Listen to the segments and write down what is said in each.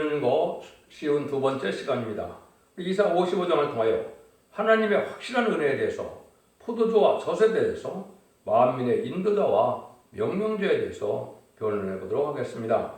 배우는 거 쉬운 두 번째 시간입니다. 이사 55장을 통하여 하나님의 확실한 은혜에 대해서, 포도주와 젖에 대해서, 만민의 인도자와 명령자에 대해서 변론해 보도록 하겠습니다.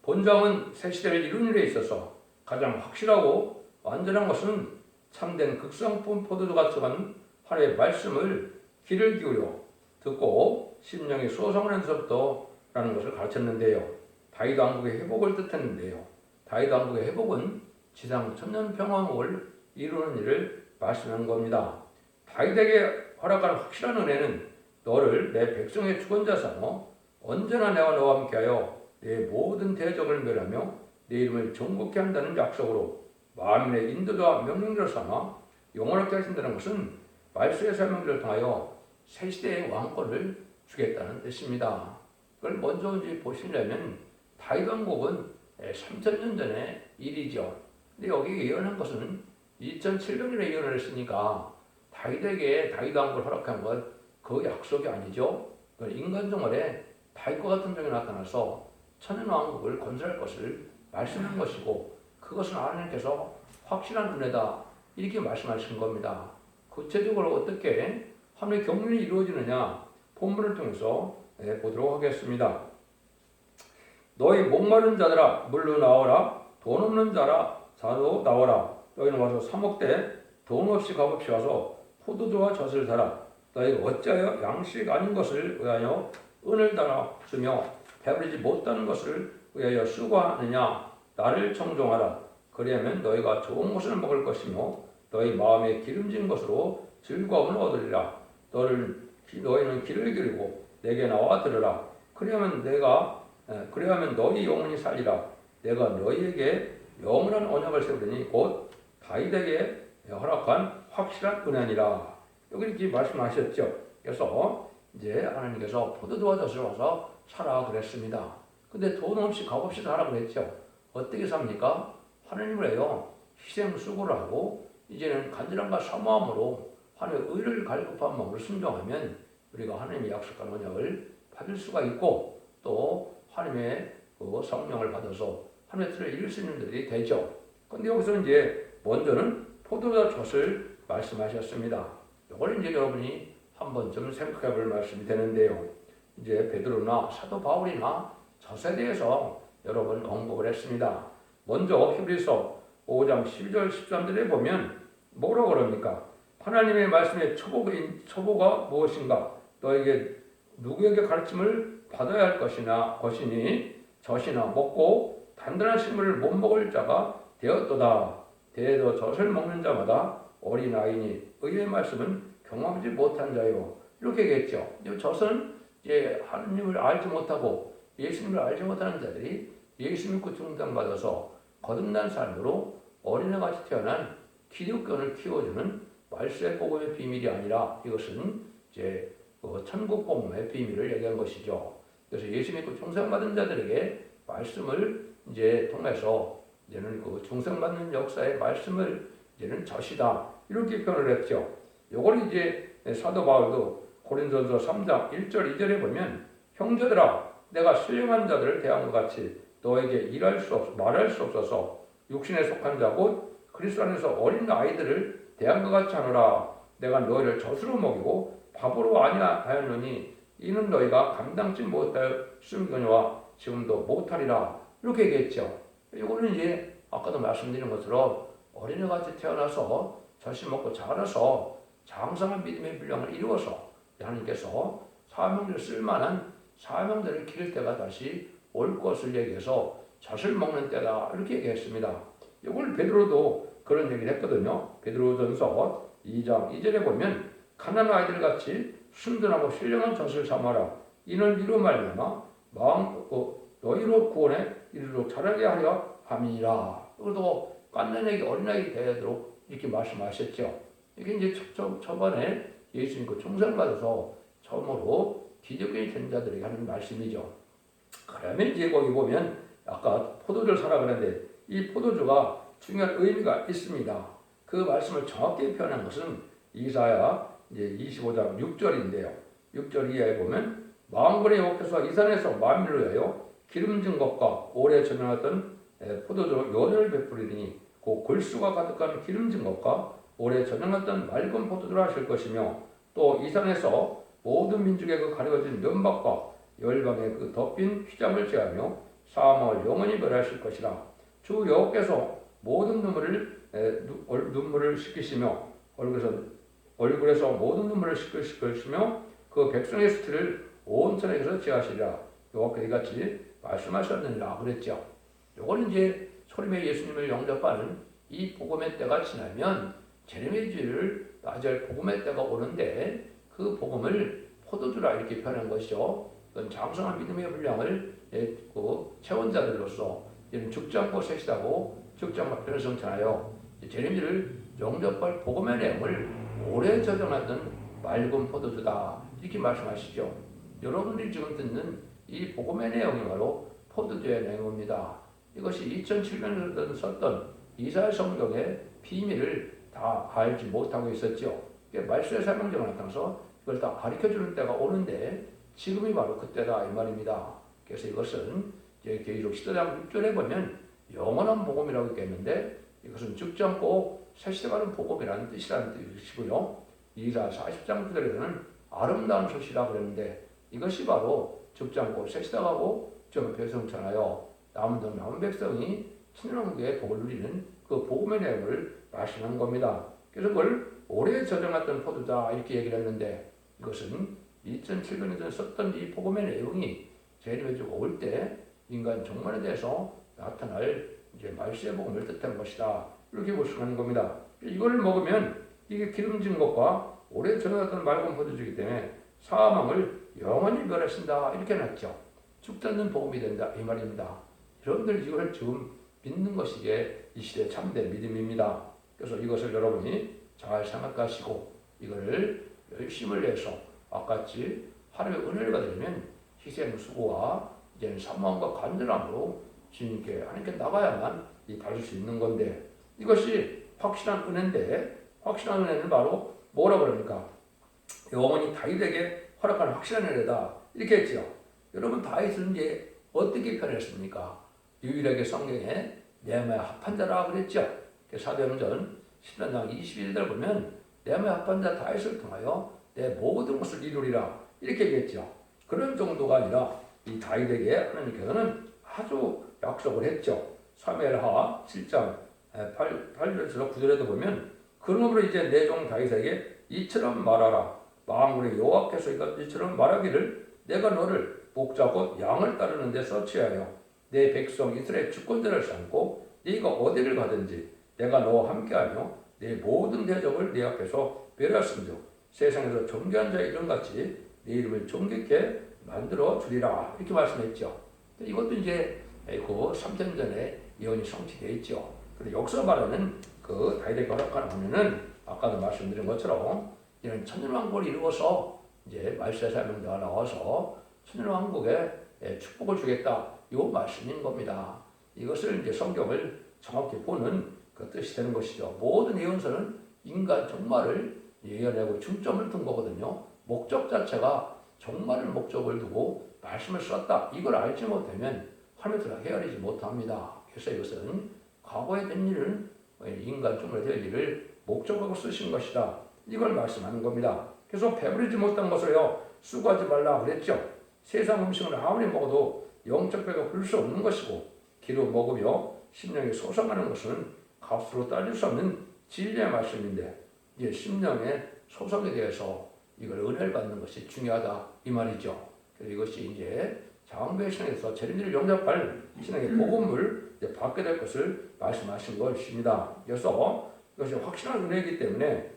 본장은 새 시대를 이루는 일에 있어서 가장 확실하고 완전한 것은 참된 극성품 포도주가 들어간 하나님의 말씀을 귀를 기울여 듣고 심령이 수호성하는 데서부터 라는 것을 가르쳤는데요. 다윗 왕국의 회복을 뜻했는데요. 다윗 왕국의 회복은 지상 천년평화를 이루는 일을 말씀한 겁니다. 다윗에게 허락한 확실한 은혜는 너를 내 백성의 주권자 삼아 언제나 내가 너와 함께하여 내 모든 대적을 멸하며 내 이름을 정복케 한다는 약속으로 만민의 인도자와 명령자로 삼아 영원하게 하신다는 것은 말씀의 설명들을 통하여 새 시대의 왕권을 주겠다는 뜻입니다. 그걸 먼저 이제 보시려면 다윗 왕국은 3000년 전의 일이죠. 근데 여기 예언한 것은 2700년에 예언을 했으니까 다윗에게 다윗 왕국을 허락한 것 그 약속이 아니죠. 인간 정월에 다윗과 같은 종이 나타나서 천년 왕국을 건설할 것을 말씀한 것이고 그것은 하나님께서 확실한 은혜다 이렇게 말씀하신 겁니다. 구체적으로 어떻게 하나님의 경륜이 이루어지느냐 본문을 통해서 보도록 하겠습니다. 너희 목마른 자들아 물로 나오라. 돈 없는 자라 자도 나오라. 너희는 와서 사 먹되 돈 없이 값없이 와서 포도주와 젖을 사라. 너희가 어찌하여 양식 아닌 것을 위하여 은을 달아 쓰며 배부르지 못하는 것을 위하여 수고하느냐. 나를 청종하라. 그리하면 너희가 좋은 것을 먹을 것이며 너희 마음에 기름진 것으로 즐거움을 얻으리라. 너희는 귀를 기울이고 내게 나와 들으라. 그리하면 너희 영혼이 살리라. 내가 너희에게 영원한 언약을 세우리니 곧 다윗에게 허락한 확실한 은혜니라. 여기 이렇게 말씀하셨죠. 그래서 이제 하나님께서 포도주와 젖을 와서 사라 그랬습니다. 근데 돈 없이 값 없이 사라 그랬죠. 어떻게 삽니까? 하나님을 해요. 희생 수고를 하고 이제는 간절함과 사모함으로 하나님의 의를 갈급한 마음으로 순종하면 우리가 하나님의 약속한 언약을 받을 수가 있고 또 하나님의 그 성령을 받아서 하나님의 뜻을 이룰 수 있는 들이 되죠. 근데 여기서 이제 먼저는 포도주와 젖을 말씀하셨습니다. 이걸 이제 여러분이 한번 좀 생각해 볼 말씀이 되는데요. 이제 베드로나 사도 바울이나 젖에 대해서 여러 번 언급을 했습니다. 먼저 히브리서 5장 12절 13절에 보면 뭐라고 그럽니까? 하나님의 말씀의 초보가 무엇인가? 너에게 누구에게 가르침을 받아야 할 것이니 젖이나 먹고 단단한 식물을 못 먹을 자가 되었도다. 대저 젖을 먹는 자마다 어린아이니 의의 말씀은 경험하지 못한 자요. 이렇게 얘기했죠. 젖은 이제 하나님을 알지 못하고 예수님을 알지 못하는 자들이 예수 믿고 중단받아서 거듭난 삶으로 어린애같이 태어난 기독교를 키워주는 말씀의 복음의 비밀이 아니라 이것은 이제 천국 복음의 비밀을 얘기한 것이죠. 그래서 예수 믿고 중생받은 자들에게 말씀을 이제 통해서 이제는 그 중생받는 역사의 말씀을 이제는 젖이다 이렇게 표현을 했죠. 요걸 이제 사도 바울도 고린도전서 3장 1절 2절에 보면 형제들아 내가 신령한 자들을 대한 것 같이 너에게 말할 수 없어서 육신에 속한 자 곧 그리스도 안에서 어린 아이들을 대한 것 같이 하노라. 내가 너희를 젖으로 먹이고 밥으로 아니하였노니 이는 너희가 감당치 못하였음거니와 지금도 못하리라. 이렇게 얘기했죠. 이거는 이제 아까도 말씀드린 것처럼 어린애같이 태어나서 젖이 먹고 자라서 장성한 믿음의 분량을 이루어서 하나님께서 사명을 쓸만한 사명들을 기를 때가 다시 올 것을 얘기해서 젖을 먹는 때다 이렇게 얘기했습니다. 이걸 베드로도 그런 얘기를 했거든요. 베드로전서 2장 2절에 보면 가난한 아이들 같이 순전하고 신령한 젖을 삼아라. 이는 이로 말미암아 너희로 구원에 이르도록 자라게 하려 함이니라. 그래도 깐난에게 어린아이 되도록 이렇게 말씀하셨죠. 이게 이제 초반에 예수 믿고 중생받아서 처음으로 기독교인이 된 자들에게 하는 말씀이죠. 그러면 이제 거기 보면 아까 포도주를 사라 그랬는데 이 포도주가 중요한 의미가 있습니다. 그 말씀을 정확히 표현한 것은 이사야 이제 25장 6절인데요. 6절 이하에 보면 마음권에 욕해서 이 산에서 만민을 위하여 기름진 것과 오래 전해왔던 포도주로 연을 베풀으니 그 골수가 가득한 기름진 것과 오래 저장했던 맑은 포도주를 하실 것이며 또 이 산에서 모든 민족의 그 가려진 면박과 열방의 그 덮인 휘장을 제하며 사망을 영원히 멸하실 것이라. 주 여호께서 모든 눈물을 씻기시며 얼굴에서 모든 눈물을 씻기실 것이며 그 백성의 수치를 온 천에서 제하시리라. 여호와께서 이같이 말씀하셨느니라 그랬죠. 요거는 이제 초림의 예수님을 영접하는 이 복음의 때가 지나면 제레미야를 맞이할 복음의 때가 오는데 그 복음을 포도주라 이렇게 표현한 것이죠. 이건 장성한 믿음의 분량을 채운 자들로서 이는 죽지 않고 셋이라고 죽지 않고 변성천하여 제레미야를 영접할 복음의 내용을 오래 저장하던 맑은 포도주다 이렇게 말씀하시죠. 여러분들이 지금 듣는 이 복음의 내용이 바로 포도주의 내용입니다. 이것이 2700년 썼던 이사야 성경의 비밀을 다 알지 못하고 있었죠. 말씀의 설명자가 나타나서 이걸 다 가르쳐주는 때가 오는데 지금이 바로 그때다 이 말입니다. 그래서 이것은 계시록 10장 6절에 보면 영원한 복음이라고 있겠는데 이것은 죽지 않고 세시되가는 복음이라는 뜻이라는 뜻이고요. 이사 40장 9절에서는 아름다운 소식이라고 그랬는데 이것이 바로 죽지 않고 세시되가고 변성천하여 남은 백성이 천년왕국의 복을 누리는 그 복음의 내용을 말씀한 겁니다. 그래서 그걸 오래 저장했던 포도다 이렇게 얘기를 했는데 이것은 2700년 썼던 이 복음의 내용이 제리메주가 올 때 인간 종말에 대해서 나타날 이제 말세의 복음을 뜻하는 것이다 이렇게 볼 수가 있는 겁니다. 이걸 먹으면 이게 기름진 것과 오래 저장했던 맑은 포도주이기 때문에 사망을 영원히 멸하신다 이렇게 해놨죠. 죽지 않는 복음이 된다 이 말입니다. 여러분들 이걸 지금 믿는 것이 이 시대의 참된 믿음입니다. 그래서 이것을 여러분이 잘 생각하시고 이거를 열심을 내서 아까같이 하나님의 은혜를 받으려면 희생 수고와 이제는 사모함과 간절함으로 주님께 하나님께 나가야만 받을 수 있는 건데 이것이 확실한 은혜인데 확실한 은혜는 바로 뭐라 그럽니까? 영원히 다윗에게 허락하는 확실한 은혜다 이렇게 했죠. 여러분 다윗은 이제 어떻게 표현했습니까? 유일하게 성경에 네헤미야 합한 자라 그랬죠. 사도행전 10장 21절 보면 네헤미야 합한 자 다윗을 통하여 내 모든 것을 이루리라 이렇게 얘기했죠. 그런 정도가 아니라 이 다윗에게 하나님께서는 아주 약속을 했죠. 사무엘하 7장 8절에서 9절에도 보면 그러므로 이제 내 종 다윗에게 이처럼 말하라. 만군의 여호와께서 이처럼 말하기를 내가 너를 목자고 양을 따르는 데 서치하여 내 백성 이스라엘 주권자를 삼고 네가 어디를 가든지 내가 너와 함께하며 내 모든 대적을 네 앞에서 멸하신즉 세상에서 존귀한 자의 이름같이 네 이름을 존귀케 만들어 주리라 이렇게 말씀했죠. 이것도 이제 그 3천 전에 예언이 성취되어 있죠. 그리고 역사 말하는 그 다윗에게 허락하는 하면은 아까도 말씀드린 것처럼 이런 천년왕국을 이루어서 이제 말세 설명자가 나와서 천년왕국에 축복을 주겠다 이 말씀인 겁니다. 이것을 이제 성경을 정확히 보는 그 뜻이 되는 것이죠. 모든 예언서는 인간 종말을 예언하고 중점을 둔 거거든요. 목적 자체가 종말을 목적을 두고 말씀을 썼다. 이걸 알지 못하면 하늘에서 헤아리지 못합니다. 그래서 이것은 과거에 된 일은 인간 종말에 될 일을 목적하고 쓰신 것이다. 이걸 말씀하는 겁니다. 그래서 배부르지 못한 것을요 수고하지 말라 그랬죠. 세상 음식을 아무리 먹어도 영적 배가 부를 수 없는 것이고 기름 먹으며 심령이 소성하는 것은 값으로 따질 수 없는 진리의 말씀인데 이제 심령의 소성에 대해서 이걸 은혜를 받는 것이 중요하다 이 말이죠. 그래서 이것이 이제 장부의 신앙에서 제림들을 영접할 신앙의 복음을 받게 될 것을 말씀하신 것입니다. 그래서 이것이 확실한 은혜이기 때문에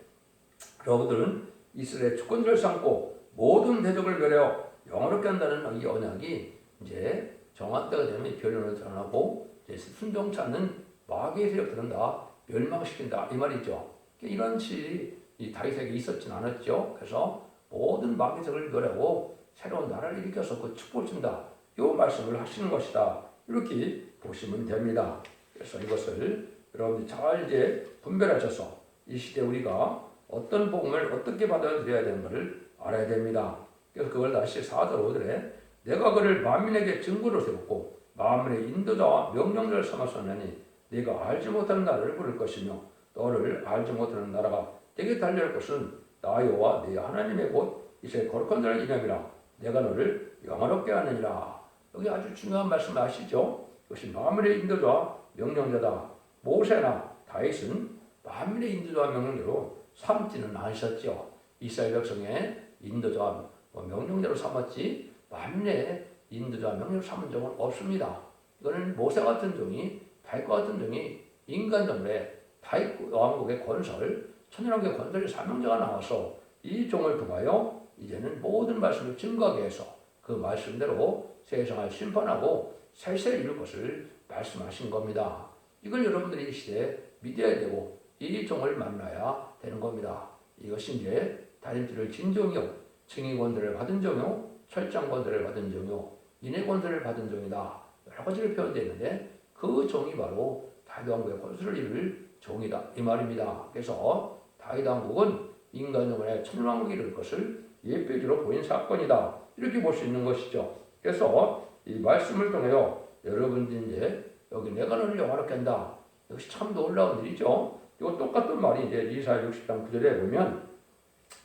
여러분들은 이스라엘 주권자를 삼고 모든 대적을 멸하여 영원롭게 한다는 이 언약이 이제 정한 때가 되면 변론을 드러나고 순종치 않는 마귀의 세력들은 다 멸망시킨다 이 말이죠. 이런 일이 이 다윗에게 있었진 않았죠. 그래서 모든 마귀의 세력을 멸하고 새로운 나라를 일으켜서 그 축복을 준다 이 말씀을 하시는 것이다 이렇게 보시면 됩니다. 그래서 이것을 여러분들이 잘 이제 분별하셔서 이 시대 우리가 어떤 복음을 어떻게 받아들여야 되는 것을 알아야 됩니다. 그래서 그걸 다시 4절 5절에 내가 그를 만민에게 증거로 세웠고 만민의 인도자와 명령자를 삼았었나니 네가 알지 못하는 나라를 부를 것이며 너를 알지 못하는 나라가 내게 달려올 것은 나 여호와 네 하나님의 곧 이제 거룩한 자의 이름이라 내가 너를 영화롭게 하느니라. 여기 아주 중요한 말씀 아시죠? 이것이 만민의 인도자와 명령자다. 모세나 다윗은 만민의 인도자와 명령자로 삼지는 않으셨죠. 이스라엘 백성의 인도자와 명령자로 삼았지 만민의 인도자와 명령자로 삼은 적은 없습니다. 이거는 모세 같은 종이 다윗과 같은 종이 인간 정부에 다윗 왕국의 건설, 천연왕국의 건설의 사명자가 나와서 이 종을 두고요 이제는 모든 말씀을 증거하게 해서 그 말씀대로 세상을 심판하고 세세를 이룰 것을 말씀하신 겁니다. 이걸 여러분들이 이 시대에 믿어야 되고 이 종을 만나야 되는 겁니다. 이것이 이제 다림질을 진종이요, 증의권들을 받은 종이요, 철장권들을 받은 종이요, 인해권들을 받은 종이다. 여러 가지로 표현되어 있는데 그 종이 바로 다윗 왕국의 권수를 이룰 종이다 이 말입니다. 그래서 다윗 왕국은 인간 영혼의 천왕국이 이룰 것을 예표지로 보인 사건이다. 이렇게 볼 수 있는 것이죠. 그래서 이 말씀을 통해요 여러분들이 이제 여기 내가 너를 영화롭게 한다. 이것이 참 놀라운 일이죠. 이거 똑같은 말이 이제 이사야 60장 9절에 보면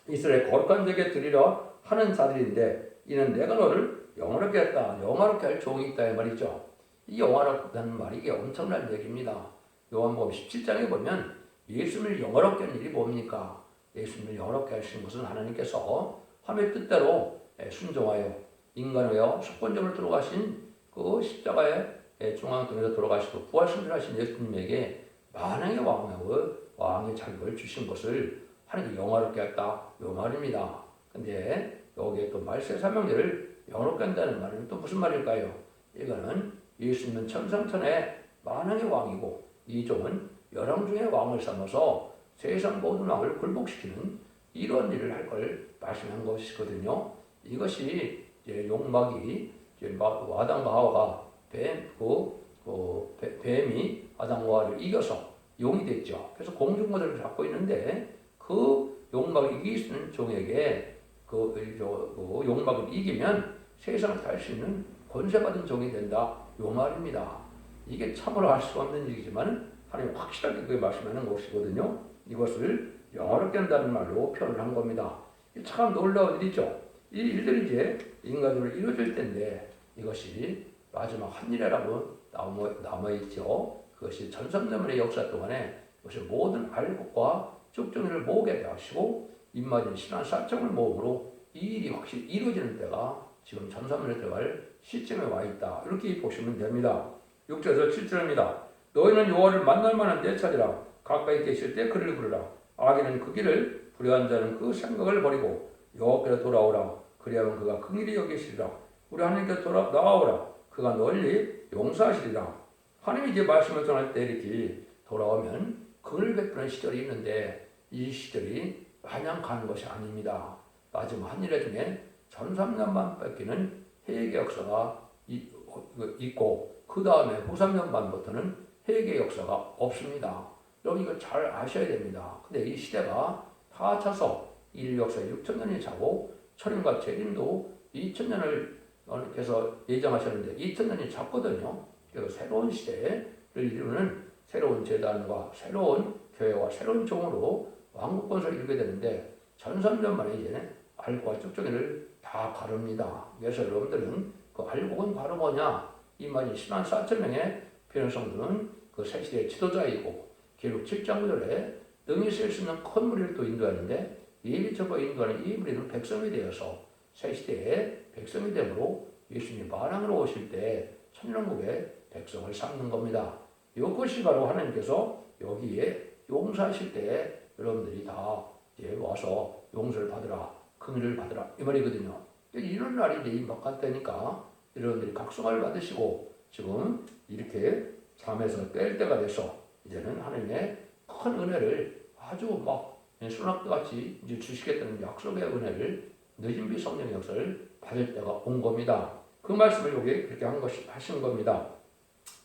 이스라엘 거룩한 자에게 드리려 하는 자들인데 이는 내가 너를 영화롭게 했다. 영화롭게 할 종이 있다 이 말이죠. 이 영화롭다는 말이 이게 엄청난 얘기입니다. 요한복음 17장에 보면 예수님을 영화롭게 하는 일이 뭡니까? 예수님을 영화롭게 하시는 것은 하나님께서 하나님의 뜻대로 순종하여 인간의 속건적으로 들어가신 그 십자가의 중앙동에서 돌아가시고 부활승천하신 예수님에게 만왕의 왕의 자격을 주신 것을 하나님이 영화롭게 했다 이 말입니다. 근데 여기에 또 말세 사명제를 영화롭게 한다는 말은 또 무슨 말일까요? 이거는 예수님은 천상천의 만왕의 왕이고 이 종은 열왕 중의 왕을 삼아서 세상 모든 왕을 굴복시키는 이런 일을 할 걸 말씀한 것이거든요. 이것이 이제 용막이 이제 아담과 하와가 뱀이 아담과 하와를 이겨서 용이 됐죠. 그래서 공중모델을 잡고 있는데 그 용막을 이길 수 있는 종에게 그 용막을 이기면 세상을 달 수 있는 권세받은 종이 된다. 요 말입니다. 이게 참으로 알 수 없는 일이지만 하나님 확실하게 그게 말씀하는 것이거든요. 이것을 영화롭게 한다는 말로 표현을 한 겁니다. 참 놀라운 일이죠. 이 일들이 이제 인간으로 이루어질 텐데 이것이 마지막 한 일이라고 남아있죠. 그것이 전성년의 역사 동안에 그것이 모든 알곡과 쭉정이를 모으게 하시고 입맞은 신한 사정을 모음으로 이 일이 확실히 이루어지는 때가 지금 전성년에 들어갈 시점에 와 있다. 이렇게 보시면 됩니다. 6절에서 7절입니다. 너희는 여호와를 만날 만한 때 찾으라. 가까이 계실 때 그를 부르라. 악인은 그 길을 불의한 자는 그 생각을 버리고 여호와께로 돌아오라. 그리하면 그가 긍휼히 여기시리라. 우리 하나님께 나아오라. 그가 널리 용서하시리라. 하나님이 이제 말씀을 전할 때 이렇게 돌아오면 긍휼을 베푸는 시절이 있는데 이 시절이 마냥 가는 것이 아닙니다. 마지막 한 일 중에 전3년만 뺏기는 회개 역사가 있고 그 다음에 후 3년반부터는 회개 역사가 없습니다. 여러분 이거 잘 아셔야 됩니다. 근데 이 시대가 다 차서 인류 역사에 6천년이 차고 천인과 재림도 2000년을 께서 예정하셨는데 2000년이 찼거든요. 그래서 새로운 시대를 이루는 새로운 재단과 새로운 교회와 새로운 종으로 왕국 건설을 이루게 되는데 1300년 만에 이제 알곡과 쭉정이를 다 가릅니다. 그래서 여러분들은 그 알곡은 바로 뭐냐? 이만희 10만 4천 명의 변호성들은 그 새 시대의 지도자이고 기록 7장 9절에 능히 쓸 수 있는 큰 무리를 또 인도하는데 예비처가 인도하는 이 무리는 백성이 되어서 새 시대의 백성이 되므로 예수님이 만왕으로 오실 때 천년국의 백성을 삼는 겁니다. 이것이 바로 하나님께서 여기에 용서하실 때 여러분들이 다 이제 와서 용서를 받으라, 긍휼을 받으라 이 말이거든요. 이런 날이 이제 임박할 때니까 여러분들이 각성을 받으시고 지금 이렇게 잠에서 깰 때가 돼서 이제는 하나님의 큰 은혜를 아주 막 수납같이 이제 주시겠다는 약속의 은혜를 늦은 비 성령의 역사를 받을 때가 온 겁니다. 그 말씀을 여기 그렇게 하신 겁니다.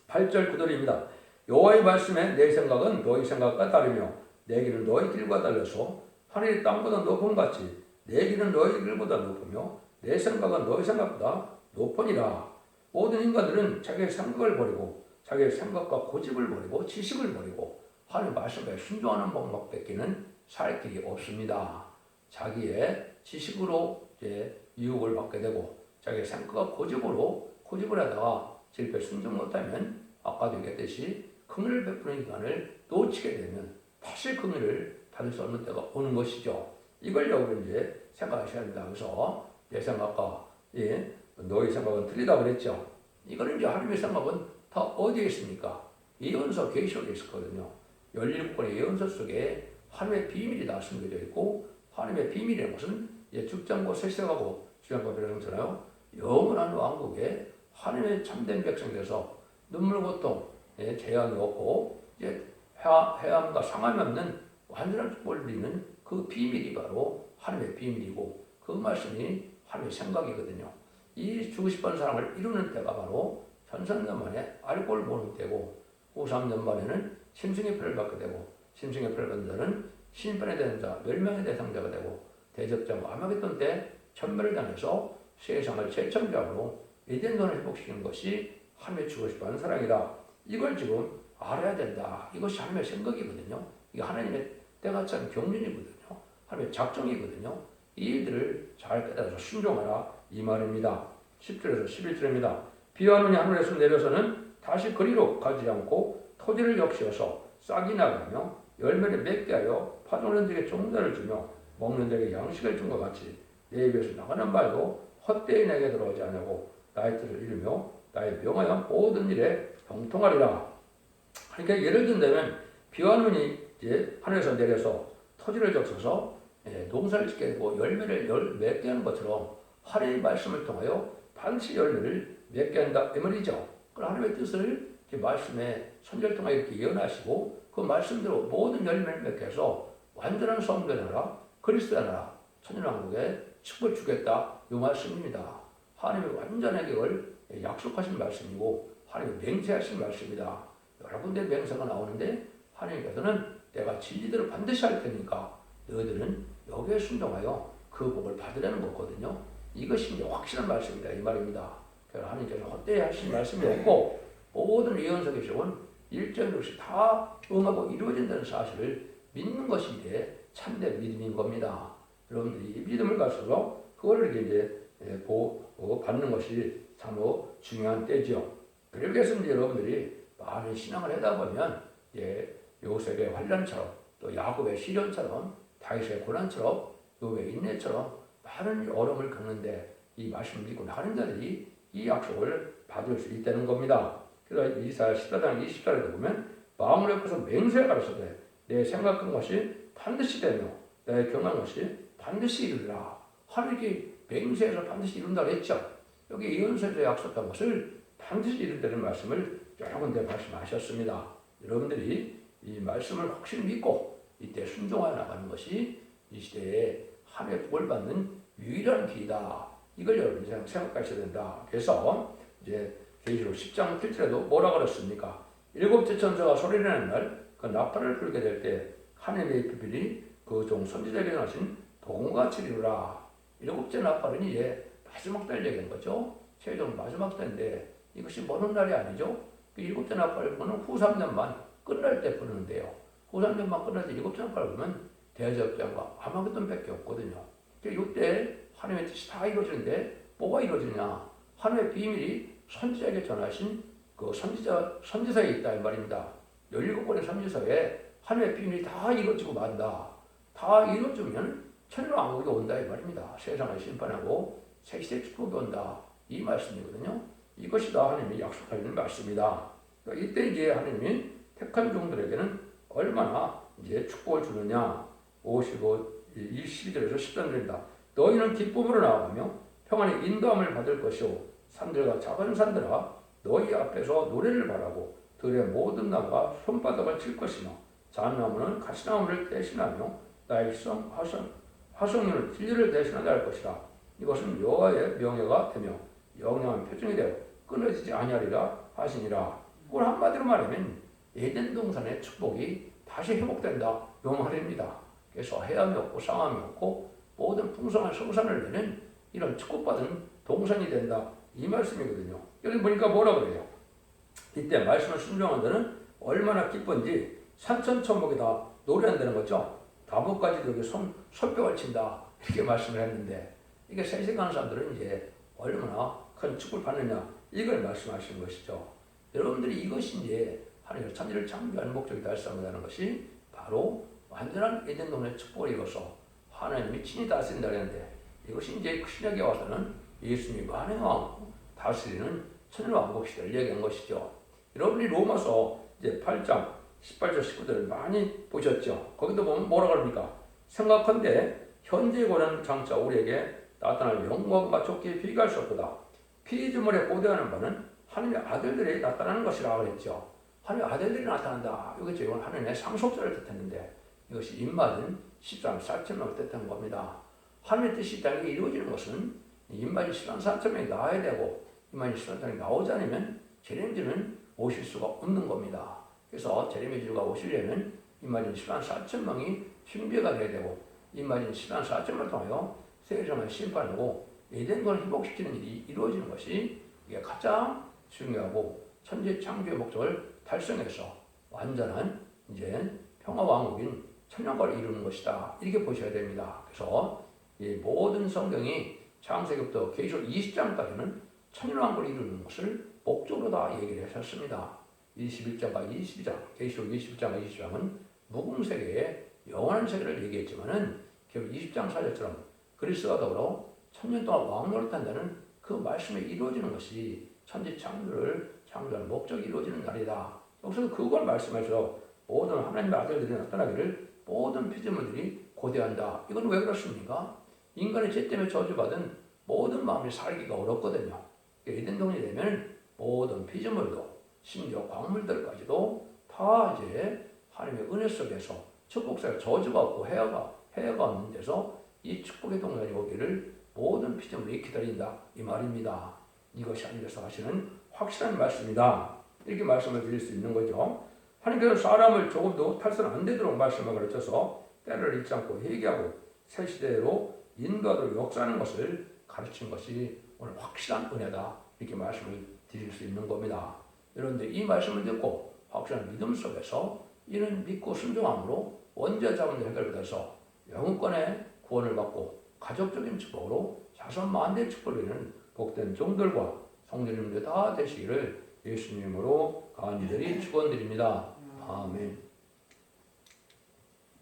8절 9절입니다. 여호와의 말씀에 내 생각은 너희 생각과 다르며 내 길은 너희 길과 달라서 하늘이 땅보다 높음 같이 내 길은 너희 길보다 높으며 내 생각은 너희 생각보다 높으니라. 모든 인간들은 자기의 생각을 버리고 자기의 생각과 고집을 버리고 지식을 버리고 하나님 말씀에 순종하는 방법밖에는 살 길이 없습니다. 자기의 지식으로 이제 유혹을 받게 되고 자기의 생각과 고집을 하다가 질병에 순종 못하면 아까도 얘기했듯이 긍휼을 베푸는 기간을 놓치게 되면 다시 긍휼을 받을 수 없는 때가 오는 것이죠. 이걸 여러분 이제 생각하셔야 합니다. 그래서 내 생각과 너의 생각은 틀리다고 그랬죠. 이거는 이제 하나님의 생각은 다 어디에 있습니까? 예언서 계시록에 있었거든요. 17권의 예언서 속에 하나님의 비밀이 다 숨겨져 있고 하나님의 비밀이라는 것은 죽장고 세세가고 주장과 배령처럼 영원한 왕국에 하나님의 참된 백성이 돼서 눈물 고통 재앙이 없고 이제 해함과 상함이 없는 완전한 축복을 누리는 그 비밀이 바로 하나님의 비밀이고 그 말씀이 하나님의 생각이거든요. 이 주고 싶은 사랑을 이루는 때가 바로 천상년 만에 알골 보는 때고 후 3년 만에는 심승의 표를 받게 되고 심승의 표를 받는 자는 심판에 대한 자, 멸망의 대상자가 되고 대접자와 아마겟돈 때 천멸을 당해서 세상을 재창조함으로 에덴돈을 회복시키는 것이 하나님의 주고 싶어하는 사랑이다. 이걸 지금 알아야 된다. 이것이 하나님의 생각이거든요. 이게 하나님의 때가 참 경륜이거든요. 하나님의 작정이거든요. 이 일들을 잘 깨달아서 순종하라 이 말입니다. 10절에서 11절입니다. 비와 눈이 하늘에서 내려서는 다시 그리로 가지 않고 토지를 역시어서 싹이 나가며 열매를 맺게 하여 파종하는 자에게 종자를 주며 먹는 자에게 양식을 준 것 같이 내 입에서 나가는 말도 헛되이 내게 들어오지 않냐고 나의 뜻을 이루며 나의 명하여 모든 일에 형통하리라. 그러니까 예를 든다면 비와 눈이 이제 하늘에서 내려서 토지를 적셔서 농사를 짓게 되고 열매를 맺게 하는 것처럼 하나님의 말씀을 통하여 반드시 열매를 맺게 한다 이 말이죠. 그 하나님의 뜻을 말씀에 선지를 통하여 이렇게 예언하시고 그 말씀대로 모든 열매를 맺게 해서 완전한 성도의 나라 그리스도의 나라 천년왕국에 축복을 주겠다 이 말씀입니다. 하나님의 완전한 계획을 약속하신 말씀이고 하나님의 맹세하신 말씀이다. 여러 군데 맹세가 나오는데 하나님께서는 내가 진리대로 반드시 할 테니까 너희들은 여기에 순종하여 그 복을 받으라는 거거든요. 이것이 이제 확실한 말씀이다 이 말입니다. 그래서 하나님께서 헛되이 하신 말씀이 없고 모든 예언서 계시록은 일정이 없이 다 응하고 이루어진다는 사실을 믿는 것이 이제 참된 믿음인 겁니다. 여러분들이 믿음을 가지고 그거를 이제 받는 것이 참으로 중요한 때죠. 그래서 이제 여러분들이 많은 신앙을 하다 보면 요셉의 환난처럼 또 야곱의 시련처럼 다윗의 고난처럼 욥의 인내처럼 많은 어려움을 겪는데 이 말씀을 믿고 나가는 자들이 이 약속을 받을 수 있다는 겁니다. 그래서 이사야 14장 20절에 보면 마음을 엮어서 맹세에 가르쳐되 내 생각한 것이 반드시 되며 내 경한 것이 반드시 이루리라. 하나님께 맹세해서 반드시 이룬다고 했죠. 여기 예언서에서 약속한 것을 반드시 이룬다는 말씀을 여러 군데 말씀하셨습니다. 여러분들이 이 말씀을 확실히 믿고 이때 순종하여 나가는 것이 이 시대에 하나님의 복을 받는 유일한 길이다. 이걸 여러분이 생각하셔야 된다. 그래서 이제 계시록 10장 7절에도 뭐라 그랬습니까? 일곱째 천사가 소리를 내는 날 그 나팔을 불게 될 때 하나님의 비밀이 그 종 선지자에게 하신 복음같이 이루라. 일곱째 나팔은 이제 마지막 날 얘기한 거죠. 최종 마지막 때인데 이것이 먼 날이 아니죠. 그 일곱째 나팔을 부르는 후 3년만 끝날 때 부르는데요. 후 3년만 끝날 때 일곱째 나팔을 부르면 대접장과 아마겟돈밖에 없거든요. 이때 하나님의 뜻이 다 이루어지는데 뭐가 이루어지냐? 하나님의 비밀이 선지자에게 전하신 그 선지서에 있다 이 말입니다. 17권의 선지서에 하나님의 비밀이 다 이루어지고 만다. 다 이루어지면 천년왕국이 온다 이 말입니다. 세상을 심판하고 새 시대 축복이 온다 이 말씀이거든요. 이것이 다 하나님이 약속하시는 말씀이다. 그러니까 이때 이제 하나님이 택한 종들에게는 얼마나 이제 축복을 주느냐. 22절에서 13절입니다. 너희는 기쁨으로 나아가며 평안히 인도함을 받을 것이요 산들과 작은 산들아 너희 앞에서 노래를 바라고 들의 모든 나무가 손바닥을 칠 것이며 잣나무는 가시나무를 대신하며 나의 화성류는 진리를 대신하게 할 것이라. 이것은 여호와의 명예가 되며 영영한 표징이 되어 끊어지지 아니하리라 하시니라. 그걸 한마디로 말하면 에덴 동산의 축복이 다시 회복된다 요 말입니다. 그래서 해함이 없고 상함이 없고 모든 풍성한 성산을 내는 이런 축복받은 동산이 된다 이 말씀이거든요. 여기 보니까 뭐라 그래요? 이때 말씀을 순종한 자는 얼마나 기쁜지 산천초목이 다 노래한다는 거죠. 나무까지도 여기 손뼉을 친다 이렇게 말씀을 했는데 이게 세상하는 사람들은 이제 얼마나 큰 축복을 받느냐 이걸 말씀하시는 것이죠. 여러분들이 이것이 이제 하나님의 천지를 창조하는 목적이 달성한다는 것이 바로 완전한 에덴 동네의 축복을 이뤄서 하나님이 친히 다스린다고 했는데 이것이 이제 신약에 와서는 예수님이 만왕의 왕 다스리는 천일왕국 시대를 얘기한 것이죠. 여러분이 로마서 이제 8장 18절 19절을 많이 보셨죠. 거기도 보면 뭐라 그럽니까? 생각한데 현재 권한 장차 우리에게 나타날 영광과 좋게 비교할 수 없도다. 피조물에 고대하는 바는 하나님의 아들들이 나타나는 것이라 그랬죠. 하나님의 아들들이 나타난다. 이거죠. 이건 하나님의 상속자를 뜻했는데 이것이 입맞은 13 4천명을 뜻하는 겁니다. 하나님의 뜻이 이 땅에 이루어지는 것은 입맞은 13 4천명이 나와야 되고 입맞은 13 4천명이 나오지 않으면 재림주는 오실 수가 없는 겁니다. 그래서 재림주가 오시려면 입맞은 13 4천명이 준비가 돼야 되고 입맞은 13 4천명을 통하여 세상을 심판하고 에덴권을 회복시키는 일이 이루어지는 것이 이게 가장 중요하고 천지 창조의 목적을 달성해서 완전한 이제 평화왕국인 천년권을 이루는 것이다. 이렇게 보셔야 됩니다. 그래서 이 모든 성경이 창세기부터 계시록 20장까지는 천년왕국을 이루는 것을 목적으로 다 얘기를 하셨습니다. 21장과 22장, 계시록 21장과 22장은 무궁세계의 영원한 세계를 얘기했지만은 결국 20장 4절처럼 그리스도와 더불어 천년 동안 왕노릇 한다는 그 말씀이 이루어지는 것이 천지 창조를 창조하는 목적이 이루어지는 날이다. 여기서 그걸 말씀하셔서 모든 하나님의 아들들이 나타나기를 모든 피조물들이 고대한다. 이건 왜 그렇습니까? 인간의 죄 때문에 저주받은 모든 마음이 살기가 어렵거든요. 에덴 동이 되면 모든 피조물도 심지어 광물들까지도 다 이제 하나님의 은혜 속에서 축복사에 저주가 없고 해가 없는 데서 이 축복의 동산이 오기를 모든 피조물이 기다린다 이 말입니다. 이것이 하나님께서 하시는 확실한 말씀이다. 이렇게 말씀을 드릴 수 있는 거죠. 하나님께서 사람을 조금도 탈선 안 되도록 말씀을 가르쳐서 때를 잃지 않고 회개하고 새 시대로 인도하도록 역사하는 것을 가르친 것이 오늘 확실한 은혜다. 이렇게 말씀을 드릴 수 있는 겁니다. 그런데 이 말씀을 듣고 확실한 믿음 속에서 이는 믿고 순종함으로 원죄 자원을 해결받아서 영혼권의 구원을 받고 가족적인 축복으로 자손 만대의 축복을 이루는 복된 종들과 성도님들 다 되시기를 예수님으로 간절히 축원드립니다. 아멘.